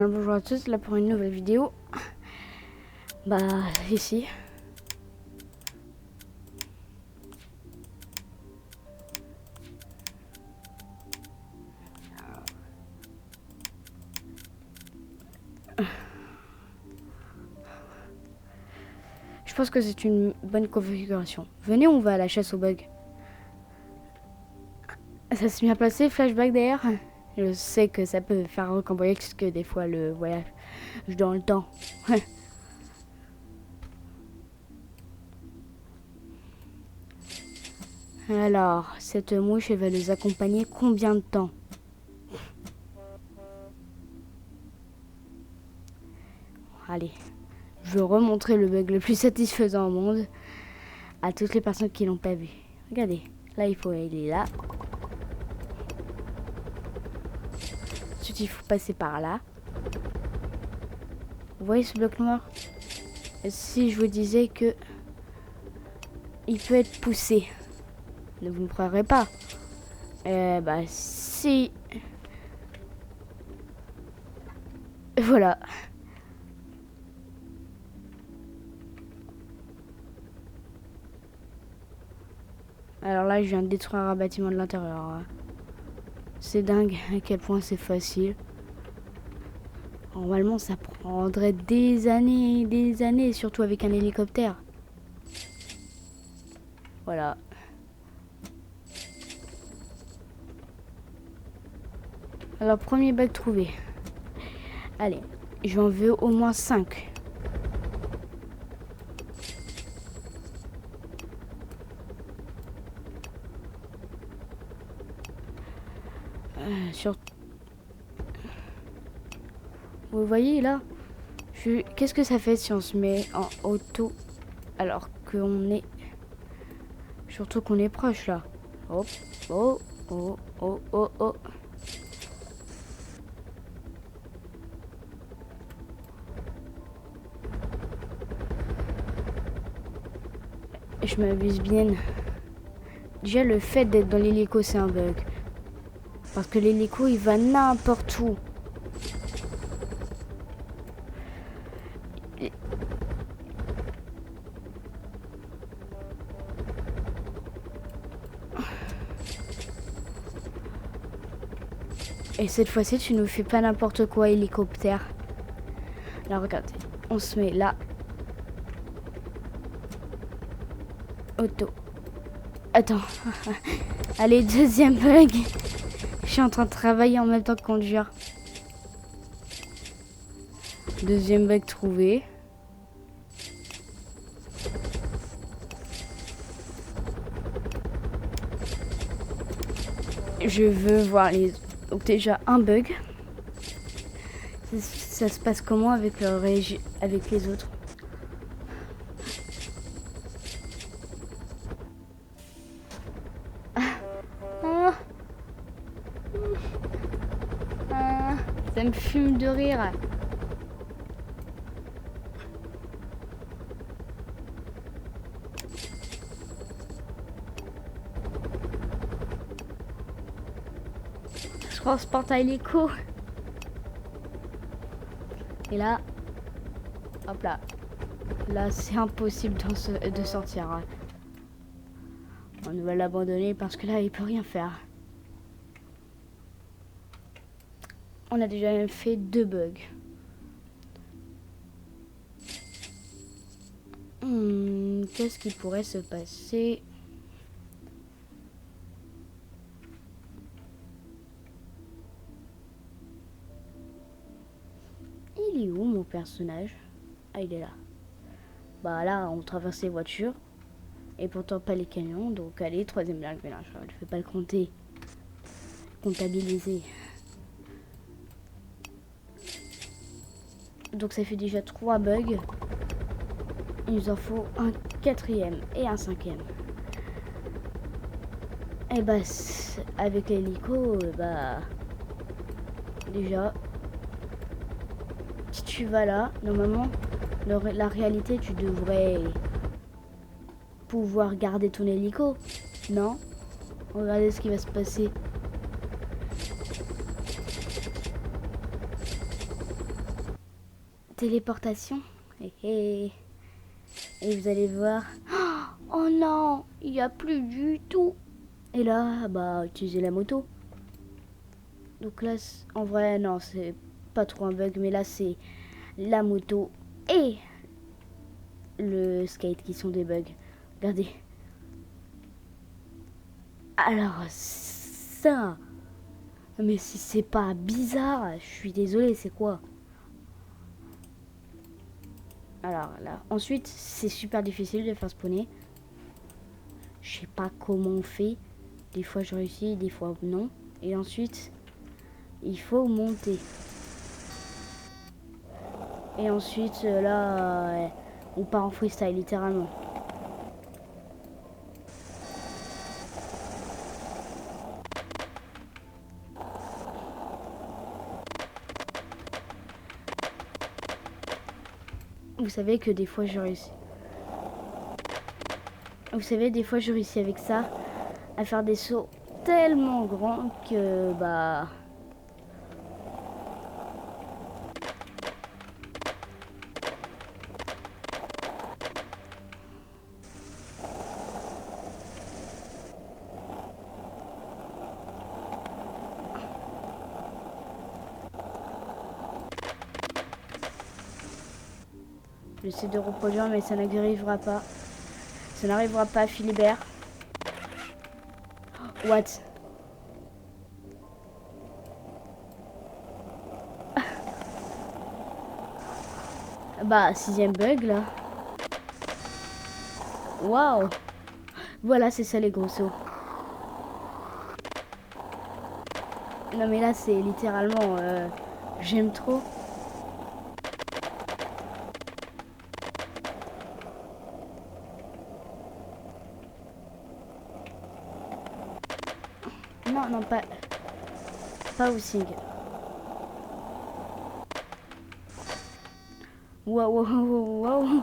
Bonjour à tous, là pour une nouvelle vidéo. Bah ici. Je pense que c'est une bonne configuration. Venez, on va à la chasse aux bugs. Ça s'est bien passé, flashback d'ailleurs. Je sais que ça peut faire recambrioler parce que des fois le voyage dans le temps. Alors, cette mouche, elle va nous accompagner combien de temps? Allez, je veux remontrer le bug le plus satisfaisant au monde à toutes les personnes qui l'ont pas vu. Regardez, là il est là. Ensuite il faut passer par là. Vous voyez ce bloc noir? Si je vous disais que il peut être poussé, ne vous me croirez pas. Bah si. Voilà. Alors là, je viens de détruire un bâtiment de l'intérieur. C'est dingue à quel point c'est facile. Normalement, ça prendrait des années, surtout avec un hélicoptère. Voilà. Alors, premier bug trouvé. Allez, j'en veux au moins 5. Vous voyez là, qu'est-ce que ça fait si on se met en auto alors qu'on est... Surtout qu'on est proche là. Hop, oh, oh, oh, oh, oh. Je m'abuse bien. Déjà le fait d'être dans l'hélico c'est un bug. Parce que l'hélico il va n'importe où. Et cette fois-ci, tu nous fais pas n'importe quoi, hélicoptère. Là, regardez. On se met là. Auto. Attends. Allez, deuxième bug. Je suis en train de travailler en même temps que conduire. Deuxième bug trouvé. Je veux voir les... Donc déjà un bug. Ça se passe comment avec avec les autres? Ça me fume de rire. Transporte à hélico. Et là, hop là. Là, c'est impossible de sortir. On va l'abandonner parce que là, il peut rien faire. On a déjà fait 2 bugs. Qu'est-ce qui pourrait se passer? Il est où mon personnage? Ah, il est là. Bah là, on traverse les voitures. Et pourtant pas les camions. Donc allez, troisième blague. Mais là, je ne vais pas le compter. Comptabiliser. Donc ça fait déjà 3 bugs. Il nous en faut un 4e et un 5e. Et bah avec l'hélico, bah déjà si tu vas là, normalement la réalité tu devrais pouvoir garder ton hélico, non? Regardez ce qui va se passer. téléportation. Et vous allez voir. Oh non, il n'y a plus du tout. Et là, bah, utiliser la moto. Donc là, en vrai, non, c'est pas trop un bug, mais là, c'est la moto et le skate qui sont des bugs. Regardez. Alors, ça. Mais si c'est pas bizarre, je suis désolée, c'est quoi? Alors là, ensuite, c'est super difficile de faire spawner. Je sais pas comment on fait. Des fois, je réussis, des fois, non. Et ensuite, il faut monter. Et ensuite, là, on part en freestyle, littéralement. Vous savez que des fois, je réussis. Vous savez, des fois, je réussis avec ça à faire des sauts tellement grands que, bah... J'essaie de reproduire, mais ça n'arrivera pas. Ça n'arrivera pas, Philibert. What? Bah, 6e bug, là. Waouh! Voilà, c'est ça, les gros sauts. Non, mais là, c'est littéralement... j'aime trop. Non, non, pas housing. Waouh, waouh, waouh.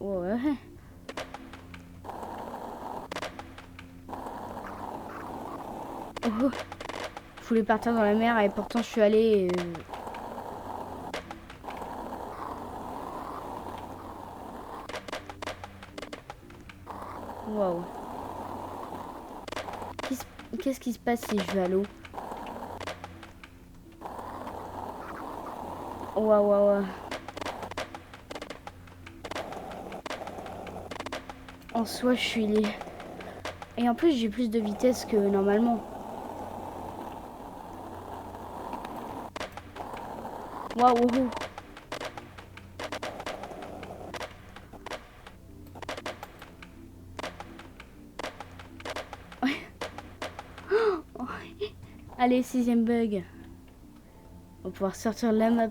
Ouais. Oh. Je voulais partir dans la mer et pourtant je suis allée... Waouh. Qu'est-ce qui se passe si je vais à l'eau? Waouh, waouh, waouh. En soi, je suis... Et en plus, j'ai plus de vitesse que normalement. Waouh, waouh. Allez, 6e bug. On va pouvoir sortir de la map.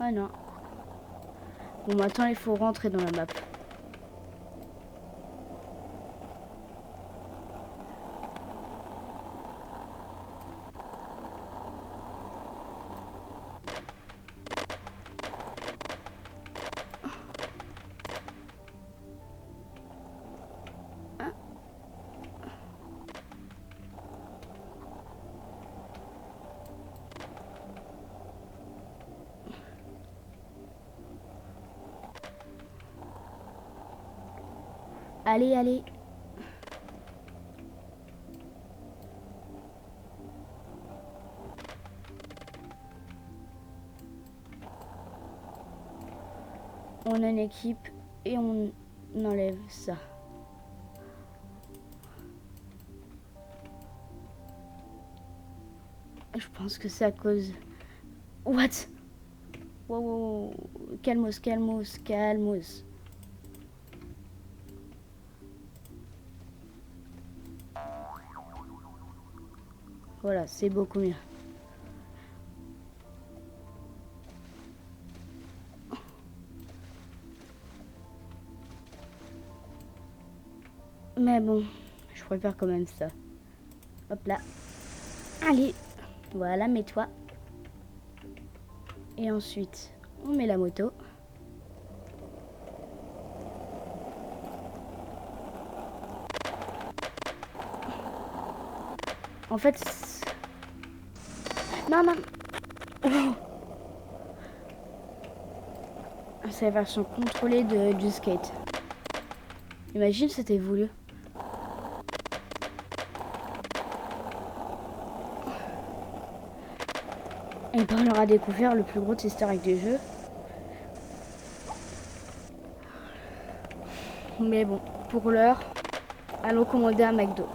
Ah non. Bon, maintenant, il faut rentrer dans la map. Allez, allez. On a une équipe et on enlève ça. Je pense que c'est à cause... What? Wow, wow, wow. Calmos, calmos, calmos. Voilà, c'est beaucoup mieux. Mais bon, je préfère quand même ça. Hop là. Allez, voilà, mets-toi. Et ensuite, on met la moto. En fait... Non, non. Oh. C'est la version contrôlée du skate. Imagine c'était voulu. Et ben on aura découvert le plus gros easter egg du jeu. Mais bon, pour l'heure, allons commander un McDo.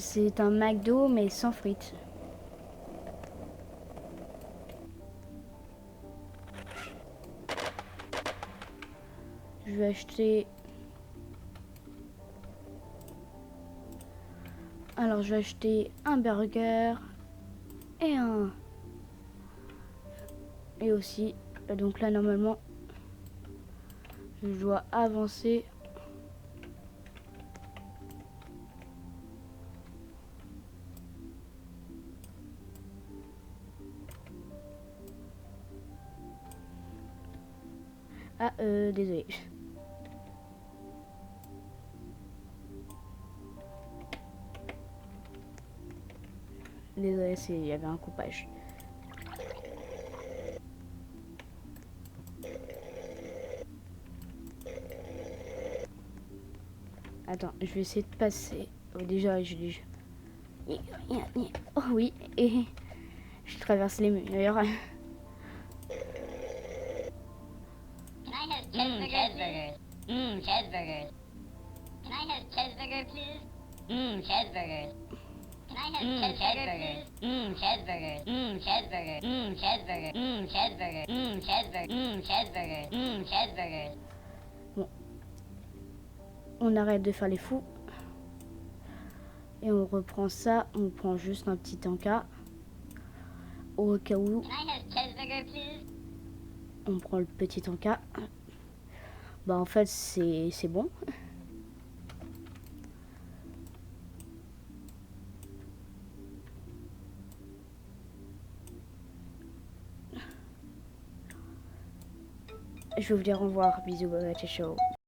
C'est un McDo mais sans frites. Je vais acheter... Alors je vais acheter un burger et un... Et aussi, donc là normalement, je dois avancer. Ah, désolé. Désolé, il y avait un coupage. Attends, je vais essayer de passer. Oh, déjà, oh oui, et je traverse les murs. Cheeseburgers. Cheeseburgers. Can I have cheeseburger, please? Cheeseburgers. Can I have cheeseburgers? Cheeseburgers. Cheeseburgers. Cheeseburgers. Cheeseburgers. Cheeseburgers. Cheeseburgers. Cheeseburgers. Bon, on arrête de faire les fous. Et on reprend ça, on prend juste un petit encas. Au cas où, Can I have cheeseburger, please? on prend le petit encas. Bah en fait, c'est bon. Je vais vous dire au revoir. Bisous, ciao, ciao.